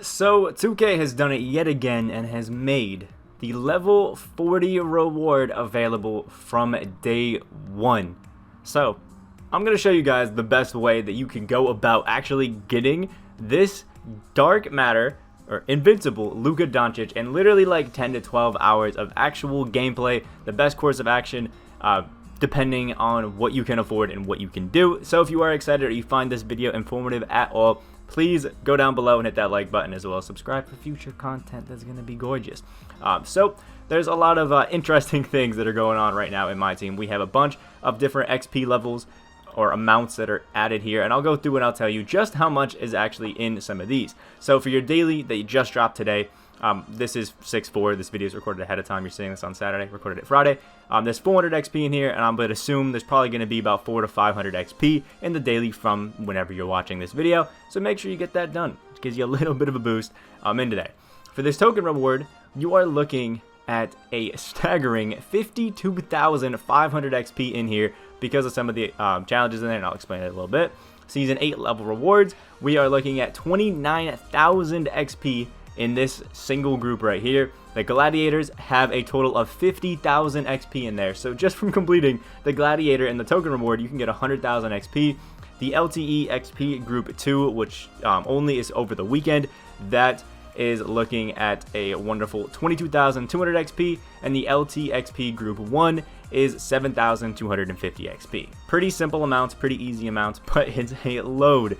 So 2K has done it yet again and has made the level 40 reward available from day one. So I'm going to show you guys the best way that you can go about actually getting this dark matter or Invincible Luka Doncic in literally like 10 to 12 hours of actual gameplay, the best course of action, depending on what you can afford and what you can do. So if you are excited or you find this video informative at all, please go down below and hit that like button, as well as subscribe for future content that's going to be gorgeous. So there's a lot of interesting things that are going on right now in my team. We have a bunch of different XP levels or amounts that are added here, and I'll go through and I'll tell you just how much is actually in some of these. So for your daily that you just dropped today, this is 6/4. This video is recorded ahead of time. You're seeing this on Saturday, recorded it Friday. There's 400 XP in here, and I'm going to assume there's probably going to be about 400 to 500 XP in the daily from whenever you're watching this video. So make sure you get that done. It gives you a little bit of a boost in today. For this token reward, you are looking at a staggering 52,500 XP in here because of some of the challenges in there, and I'll explain it a little bit. Season 8 level rewards, we are looking at 29,000 XP in this single group right here. The gladiators have a total of 50,000 XP in there. So just from completing the gladiator and the token reward, you can get 100,000 XP. The LTE XP group 2, which only is over the weekend, that is looking at a wonderful 22,200 XP, and the LT XP group 1 is 7,250 XP. Pretty simple amounts, pretty easy amounts, but it's a load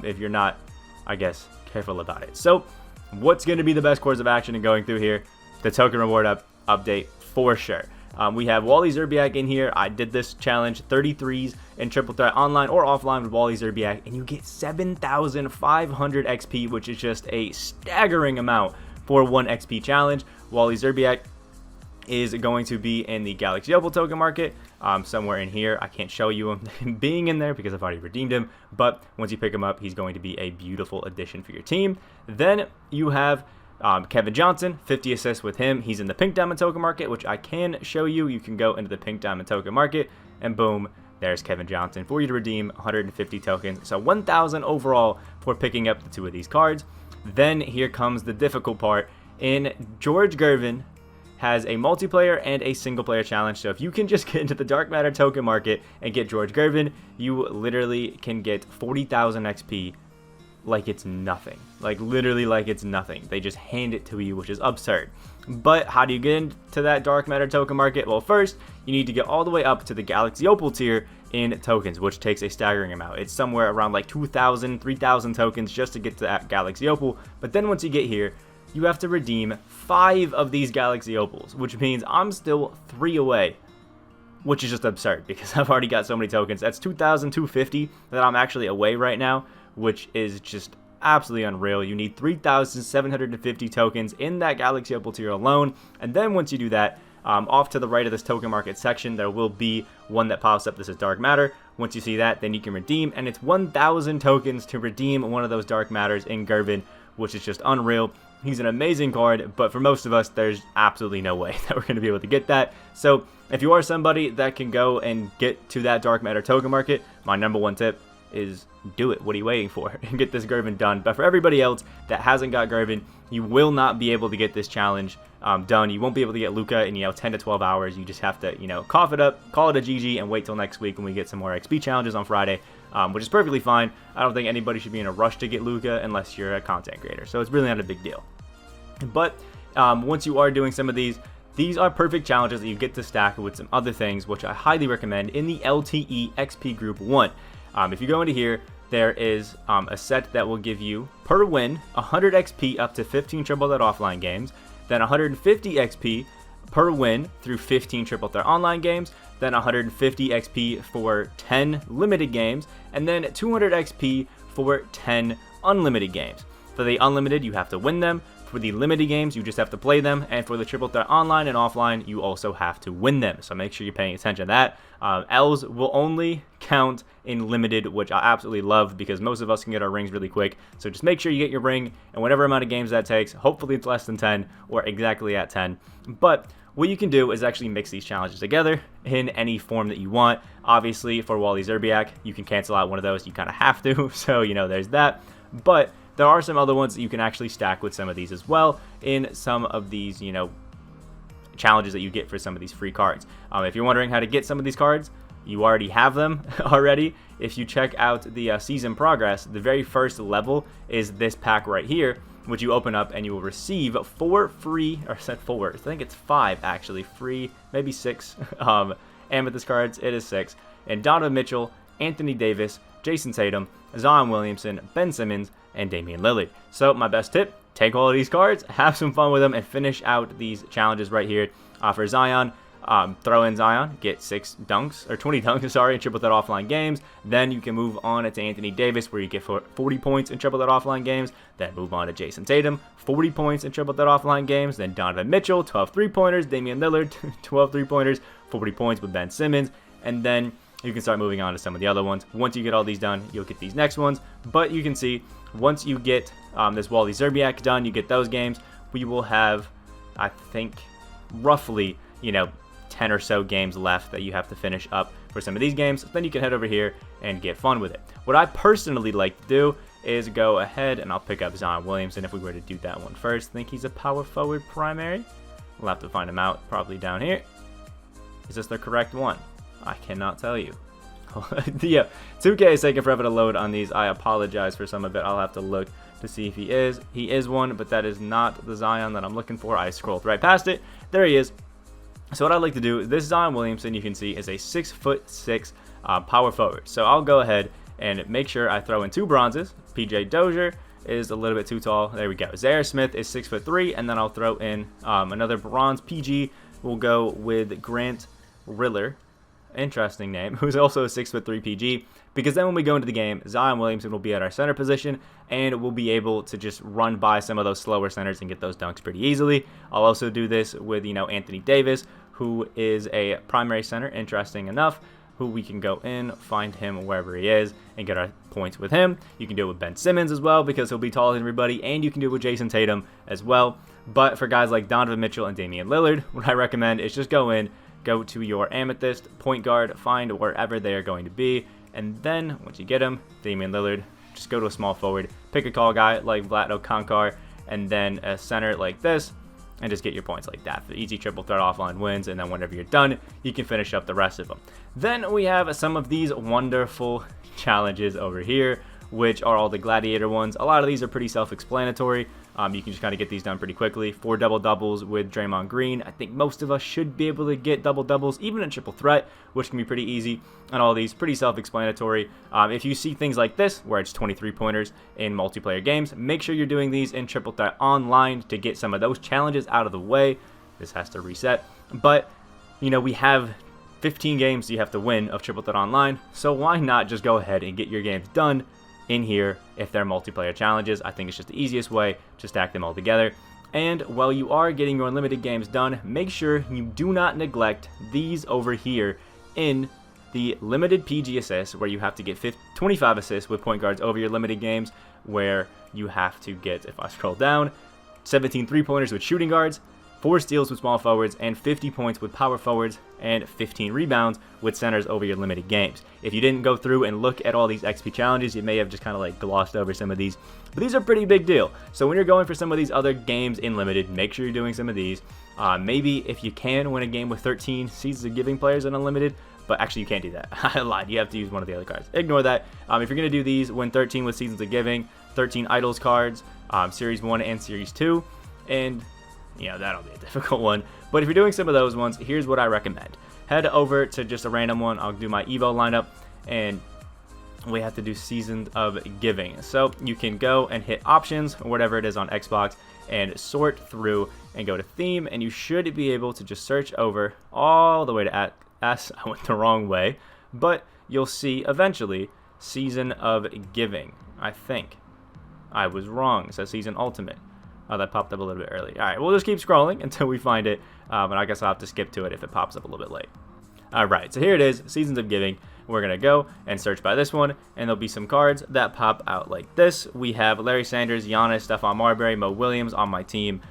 if you're not, I guess, careful about it. So what's going to be the best course of action in going through here? The token reward update for sure. We have Wally Zerbiak in here. I did this challenge, 33s in triple threat online or offline with Wally Zerbiak, and you get 7,500 XP, which is just a staggering amount for one XP challenge. Wally Zerbiak is going to be in the Galaxy Opal token market, somewhere in here. I can't show you him being in there because I've already redeemed him, but once you pick him up, he's going to be a beautiful addition for your team. Then you have Kevin Johnson, 50 assists with him. He's in the Pink Diamond token market, which I can show you. You can go into the Pink Diamond token market, and boom, there's Kevin Johnson for you to redeem 150 tokens. So 1,000 overall for picking up the two of these cards. Then here comes the difficult part. In George Gervin has a multiplayer and a single player challenge. So if you can just get into the Dark Matter token market and get George Gervin, you literally can get 40,000 XP like it's nothing. Like literally like it's nothing. They just hand it to you, which is absurd. But how do you get into that Dark Matter token market? Well, first you need to get all the way up to the Galaxy Opal tier in tokens, which takes a staggering amount. It's somewhere around like 2,000, 3,000 tokens just to get to that Galaxy Opal. But then once you get here, you have to redeem 5 of these Galaxy Opals, which means I'm still 3 away, which is just absurd because I've already got so many tokens. That's 2,250 that I'm actually away right now, which is just absolutely unreal. You need 3,750 tokens in that Galaxy Opal tier alone, and then once you do that, off to the right of this token market section, there will be one that pops up. This is Dark Matter. Once you see that, then you can redeem, and it's 1,000 tokens to redeem one of those Dark Matters in Gervin, which is just unreal. He's an amazing card, but for most of us, there's absolutely no way that we're going to be able to get that. So if you are somebody that can go and get to that Dark Matter token market, my number one tip is do it. What are you waiting for? And get this Gervin done. But for everybody else that hasn't got Gervin, you will not be able to get this challenge done. You won't be able to get Luka in 10 to 12 hours. You just have to cough it up, call it a GG, and wait till next week when we get some more XP challenges on Friday, which is perfectly fine. I don't think anybody should be in a rush to get Luka unless you're a content creator, so it's really not a big deal. But once you are doing some of these are perfect challenges that you get to stack with some other things, which I highly recommend in the LTE XP Group 1. If you go into here, there is a set that will give you, per win, 100 XP up to 15 triple threat offline games, then 150 XP per win through 15 triple threat online games, then 150 XP for 10 limited games, and then 200 XP for 10 unlimited games. For the unlimited, you have to win them. For the limited games, you just have to play them, and for the triple threat online and offline, you also have to win them. So make sure you're paying attention to that. L's will only count in limited, which I absolutely love because most of us can get our rings really quick. So just make sure you get your ring, and whatever amount of games that takes, hopefully it's less than 10 or exactly at 10. But what you can do is actually mix these challenges together in any form that you want. Obviously, for Wally Zerbiak, you can cancel out one of those. You kind of have to, so there's that. But there are some other ones that you can actually stack with some of these as well in some of these, you know, challenges that you get for some of these free cards. If you're wondering how to get some of these cards, you already have them already. If you check out the season progress, the very first level is this pack right here, which you open up and you will receive 4 free, or said 4, I think it's 5 actually, free, maybe 6 Amethyst cards. It is 6. And Donovan Mitchell, Anthony Davis, Jason Tatum, Zion Williamson, Ben Simmons, and Damian Lillard. So my best tip, take all of these cards, have some fun with them, and finish out these challenges right here. For Zion, throw in Zion, get 6 dunks, or 20 dunks, sorry, in triple threat offline games. Then you can move on to Anthony Davis, where you get 40 points in triple threat offline games. Then move on to Jason Tatum, 40 points in triple threat offline games. Then Donovan Mitchell, 12 3-pointers. Damian Lillard, 12 3-pointers, 40 points with Ben Simmons. And then you can start moving on to some of the other ones. Once you get all these done, you'll get these next ones. But you can see, once you get this Wally Szczerbiak done, you get those games, we will have, I think, roughly, you know, 10 or so games left that you have to finish up for some of these games. Then you can head over here and get fun with it. What I personally like to do is go ahead and I'll pick up Zion Williamson if we were to do that one first. I think he's a power forward primary. We'll have to find him out probably down here. Is this the correct one? I cannot tell you. Yeah, 2K is taking forever to load on these. I apologize for some of it. I'll have to look to see if he is. He is one, but that is not the Zion that I'm looking for. I scrolled right past it. There he is. So what I'd like to do, this Zion Williamson, you can see, is a 6'6" power forward. So I'll go ahead and make sure I throw in 2 bronzes. PJ Dozier is a little bit too tall. There we go. Zaire Smith is 6'3", and then I'll throw in another bronze PG. We'll go with Grant Riller. Interesting name, who's also a 6'3" PG, because then when we go into the game, Zion Williamson will be at our center position, and we'll be able to just run by some of those slower centers and get those dunks pretty easily. I'll also do this with, you know, Anthony Davis, who is a primary center, interesting enough, who we can go in, find him wherever he is, and get our points with him. You can do it with Ben Simmons as well, because he'll be taller than everybody, and you can do it with Jason Tatum as well. But for guys like Donovan Mitchell and Damian Lillard, what I recommend is just go to your Amethyst, point guard, find wherever they are going to be, and then once you get them, Damian Lillard, just go to a small forward, pick a call guy like Vlad Okankar, and then a center like this, and just get your points like that. The easy triple threat offline wins, and then whenever you're done, you can finish up the rest of them. Then we have some of these wonderful challenges over here, which are all the gladiator ones. A lot of these are pretty self-explanatory. You can just kind of get these done pretty quickly. 4 double-doubles with Draymond Green. I think most of us should be able to get double-doubles, even in triple threat, which can be pretty easy. And all these pretty self-explanatory. If you see things like this, where it's 23 pointers in multiplayer games, make sure you're doing these in triple threat online to get some of those challenges out of the way. This has to reset. But, you know, we have 15 games you have to win of triple threat online, so why not just go ahead and get your games done in here if they're multiplayer challenges. I think it's just the easiest way to stack them all together. And while you are getting your unlimited games done, make sure you do not neglect these over here in the limited PG assists, where you have to get 25 assists with point guards over your limited games, where you have to get, if I scroll down, 17 3-pointers with shooting guards, 4 steals with small forwards, and 50 points with power forwards, and 15 rebounds with centers over your limited games. If you didn't go through and look at all these XP challenges, you may have just kind of like glossed over some of these, but these are pretty big deal. So when you're going for some of these other games in limited, make sure you're doing some of these. Maybe if you can win a game with 13 Seasons of Giving players in unlimited, but actually you can't do that. I lied. You have to use one of the other cards. Ignore that. If you're going to do these, win 13 with Seasons of Giving, 13 Idols cards, Series 1 and Series 2, and you know, that'll be a difficult one. But if you're doing some of those ones, here's what I recommend. Head over to just a random one. I'll do my Evo lineup, and we have to do Seasons of Giving. So you can go and hit options or whatever it is on Xbox and sort through and go to theme, and you should be able to just search over all the way to S. I went the wrong way, but you'll see eventually Season of Giving. I think I was wrong. It says Season Ultimate. Oh, that popped up a little bit early. All right, we'll just keep scrolling until we find it, and I guess I'll have to skip to it if it pops up a little bit late. All right, so here it is, Seasons of Giving. We're going to go and search by this one, and there'll be some cards that pop out like this. We have Larry Sanders, Giannis, Stephon Marbury, Mo Williams on my team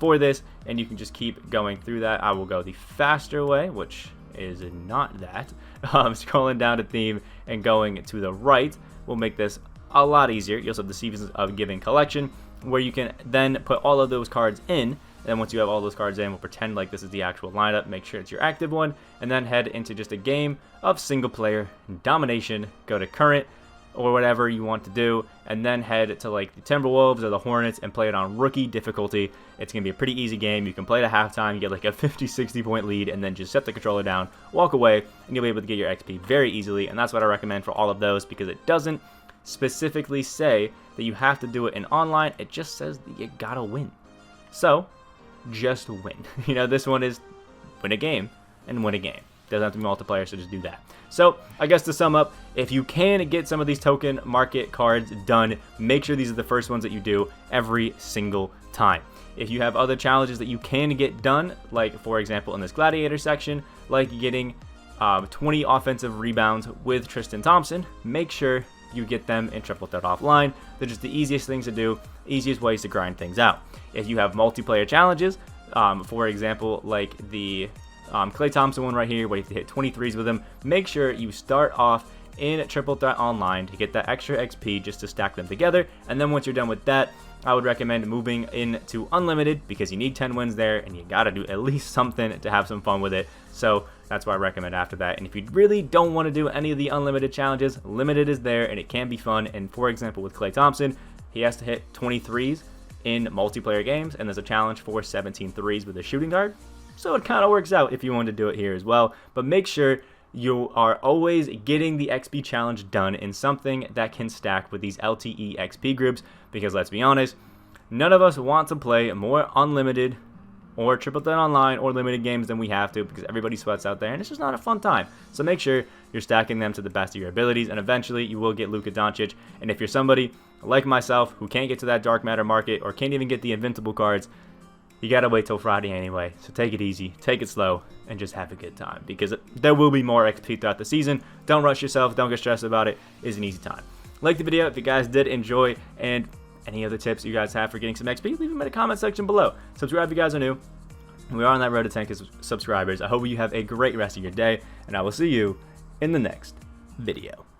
for this, and you can just keep going through that. I will go the faster way, which is not that. Scrolling down to theme and going to the right, we'll make this a lot easier. You also have the Seasons of Giving collection, where you can then put all of those cards in. And once you have all those cards in, we'll pretend like this is the actual lineup, make sure it's your active one, and then head into just a game of single player domination, go to current, or whatever you want to do, and then head to like the Timberwolves or the Hornets and play it on rookie difficulty. It's going to be a pretty easy game. You can play it at halftime, you get like a 50-60 point lead, and then just set the controller down, walk away, and you'll be able to get your XP very easily. And that's what I recommend for all of those, because it doesn't specifically say that you have to do it in online. It just says that you gotta win. So just win. You know, this one is win a game and win a game. Doesn't have to be multiplayer, so just do that. So I guess to sum up, if you can get some of these token market cards done, make sure these are the first ones that you do every single time. If you have other challenges that you can get done, like for example in this gladiator section, like getting 20 offensive rebounds with Tristan Thompson, make sure you get them in triple threat offline. They're just the easiest things to do, easiest ways to grind things out. If you have multiplayer challenges, for example, like the Klay Thompson one right here, where you have to hit 23s with him, make sure you start off in triple threat online to get that extra XP just to stack them together. And then once you're done with that, I would recommend moving into unlimited, because you need 10 wins there and you got to do at least something to have some fun with it. So that's what I recommend after that. And if you really don't want to do any of the unlimited challenges, limited is there and it can be fun. And for example, with Klay Thompson, he has to hit 23s in multiplayer games, and there's a challenge for 17 threes with a shooting guard. So it kind of works out if you want to do it here as well. But make sure you are always getting the XP challenge done in something that can stack with these LTE XP groups, because let's be honest, none of us want to play more unlimited or triple threat online or limited games than we have to, because everybody sweats out there and it's just not a fun time. So make sure you're stacking them to the best of your abilities, and eventually you will get Luka Doncic. And if you're somebody like myself who can't get to that dark matter market or can't even get the invincible cards, you gotta wait till Friday anyway. So take it easy, take it slow, and just have a good time, because there will be more XP throughout the season. Don't rush yourself, don't get stressed about it. It's an easy time. Like the video if you guys did enjoy, and any other tips you guys have for getting some XP, leave them in the comment section below. Subscribe if you guys are new. We are on that road to 10K subscribers. I hope you have a great rest of your day, and I will see you in the next video.